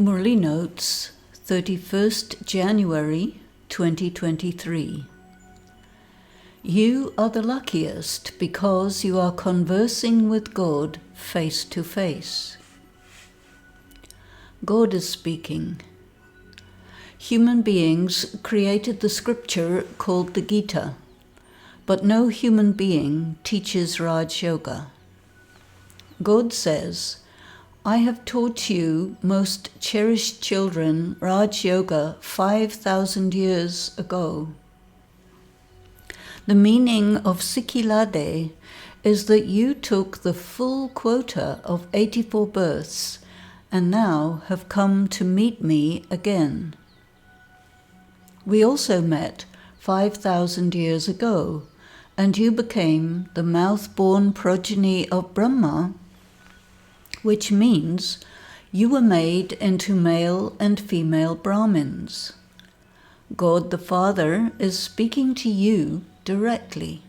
Murli notes, 31st January 2023. You are the luckiest because you are conversing with God face to face. God is speaking. Human beings created the scripture called the Gita, but no human being teaches Raj Yoga. God says, I have taught you, most cherished children, Raj Yoga 5,000 years ago. The meaning of Sikhilade is that you took the full quota of 84 births and now have come to meet me again. We also met 5,000 years ago, and you became the mouth-born progeny of Brahma, which means you were made into male and female Brahmins. God the Father is speaking to you directly.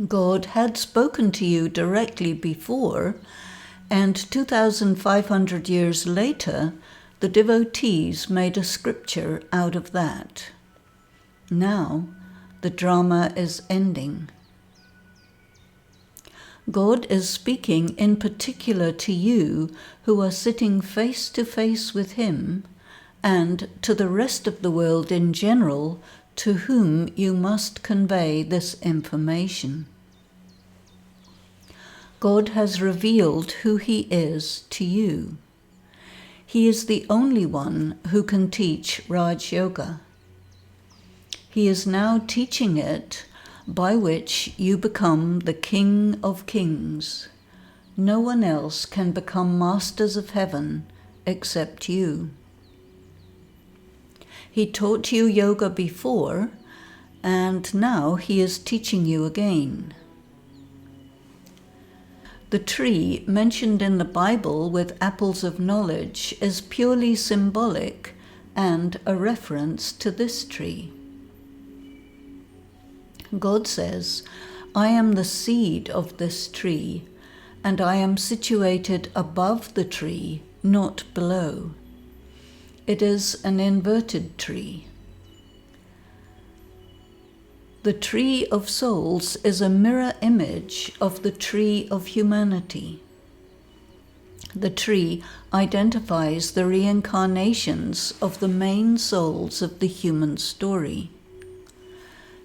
God had spoken to you directly before, and 2,500 years later, the devotees made a scripture out of that. Now, the drama is ending. God is speaking in particular to you who are sitting face to face with Him, and to the rest of the world in general, to whom you must convey this information. God has revealed who He is to you. He is the only one who can teach Raj Yoga. He is now teaching it, by which you become the King of Kings. No one else can become masters of heaven except you. He taught you yoga before, and now He is teaching you again. The tree mentioned in the Bible with apples of knowledge is purely symbolic and a reference to this tree. God says, I am the seed of this tree, and I am situated above the tree, not below. It is an inverted tree. The tree of souls is a mirror image of the tree of humanity. The tree identifies the reincarnations of the main souls of the human story.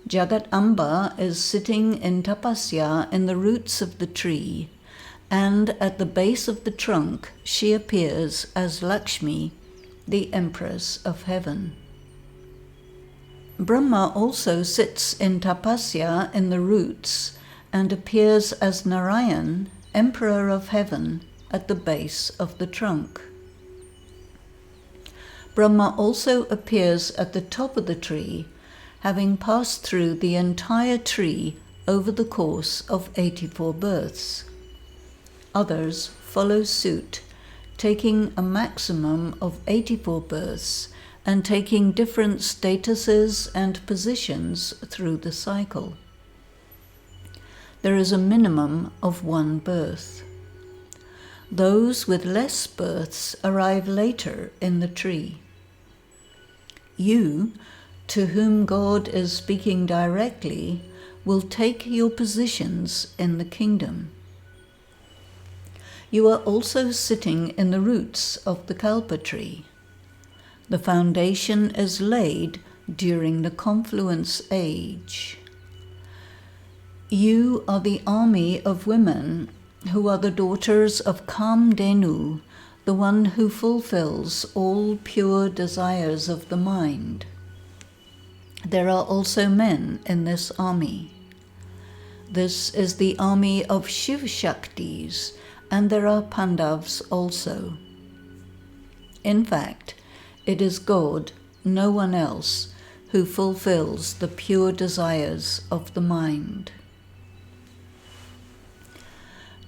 Jagat Amba is sitting in tapasya in the roots of the tree, and at the base of the trunk she appears as Lakshmi, the Empress of Heaven. Brahma also sits in tapasya in the roots and appears as Narayan, Emperor of Heaven, at the base of the trunk. Brahma also appears at the top of the tree, having passed through the entire tree over the course of 84 births. Others follow suit, taking a maximum of 84 births and taking different statuses and positions through the cycle. There is a minimum of 1 birth. Those with less births arrive later in the tree. You, to whom God is speaking directly, will take your positions in the kingdom. You are also sitting in the roots of the Kalpa Tree. The foundation is laid during the confluence age. You are the army of women who are the daughters of Kamdenu, the one who fulfills all pure desires of the mind. There are also men in this army. This is the army of Shiv Shaktis, and there are Pandavas also. In fact, it is God, no one else, who fulfills the pure desires of the mind.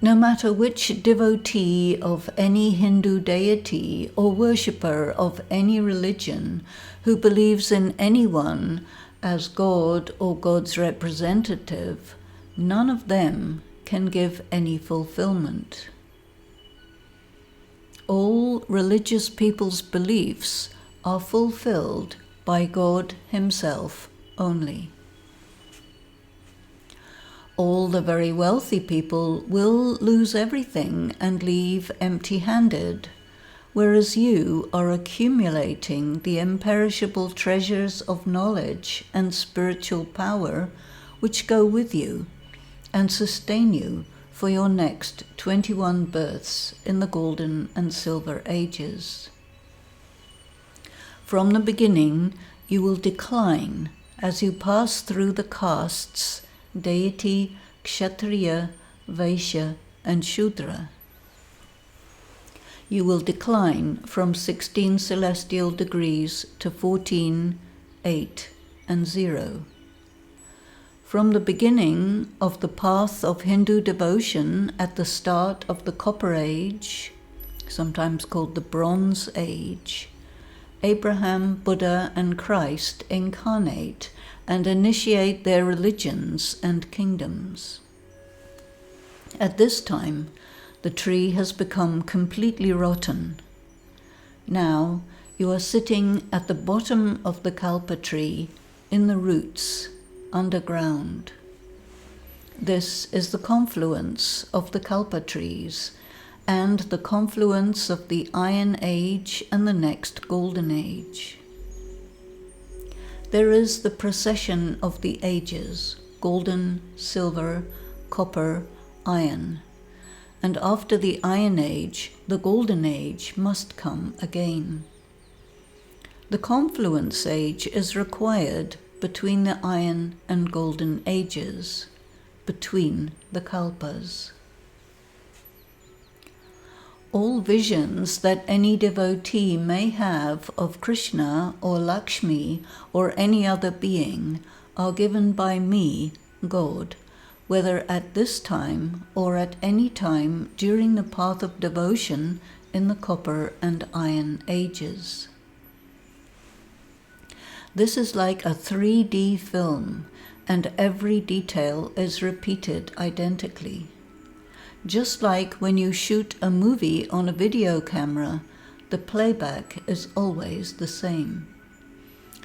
No matter which devotee of any Hindu deity or worshipper of any religion who believes in anyone as God or God's representative, none of them can give any fulfillment. All religious people's beliefs are fulfilled by God Himself only. All the very wealthy people will lose everything and leave empty-handed, whereas you are accumulating the imperishable treasures of knowledge and spiritual power which go with you and sustain you for your next 21 births in the golden and silver ages. From the beginning, you will decline as you pass through the castes, deity, kshatriya, vaishya, and shudra. You will decline from 16 celestial degrees to 14, 8, and 0. From the beginning of the path of Hindu devotion at the start of the Copper Age, sometimes called the Bronze Age, Abraham, Buddha, and Christ incarnate and initiate their religions and kingdoms. At this time, the tree has become completely rotten. Now you are sitting at the bottom of the Kalpa Tree in the roots, underground. This is the confluence of the Kalpa trees and the confluence of the Iron Age and the next Golden Age. There is the procession of the ages, golden, silver, copper, iron, and after the Iron Age, the Golden Age must come again. The confluence age is required between the Iron and Golden Ages, between the Kalpas. All visions that any devotee may have of Krishna or Lakshmi or any other being are given by me, God, whether at this time or at any time during the path of devotion in the Copper and Iron Ages. This is like a 3D film, and every detail is repeated identically. Just like when you shoot a movie on a video camera, the playback is always the same.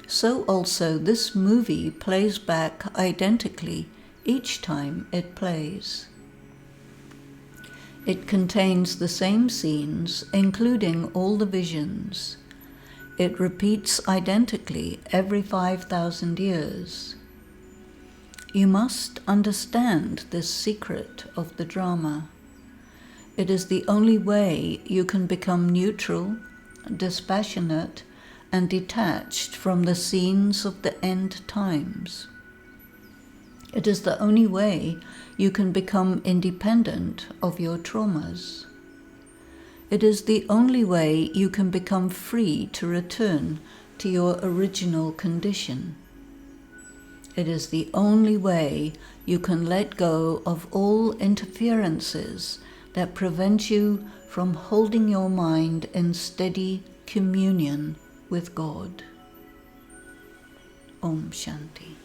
So also this movie plays back identically each time it plays. It contains the same scenes, including all the visions. It repeats identically every 5,000 years. You must understand this secret of the drama. It is the only way you can become neutral, dispassionate, and detached from the scenes of the end times. It is the only way you can become independent of your traumas. It is the only way you can become free to return to your original condition. It is the only way you can let go of all interferences that prevent you from holding your mind in steady communion with God. Om Shanti.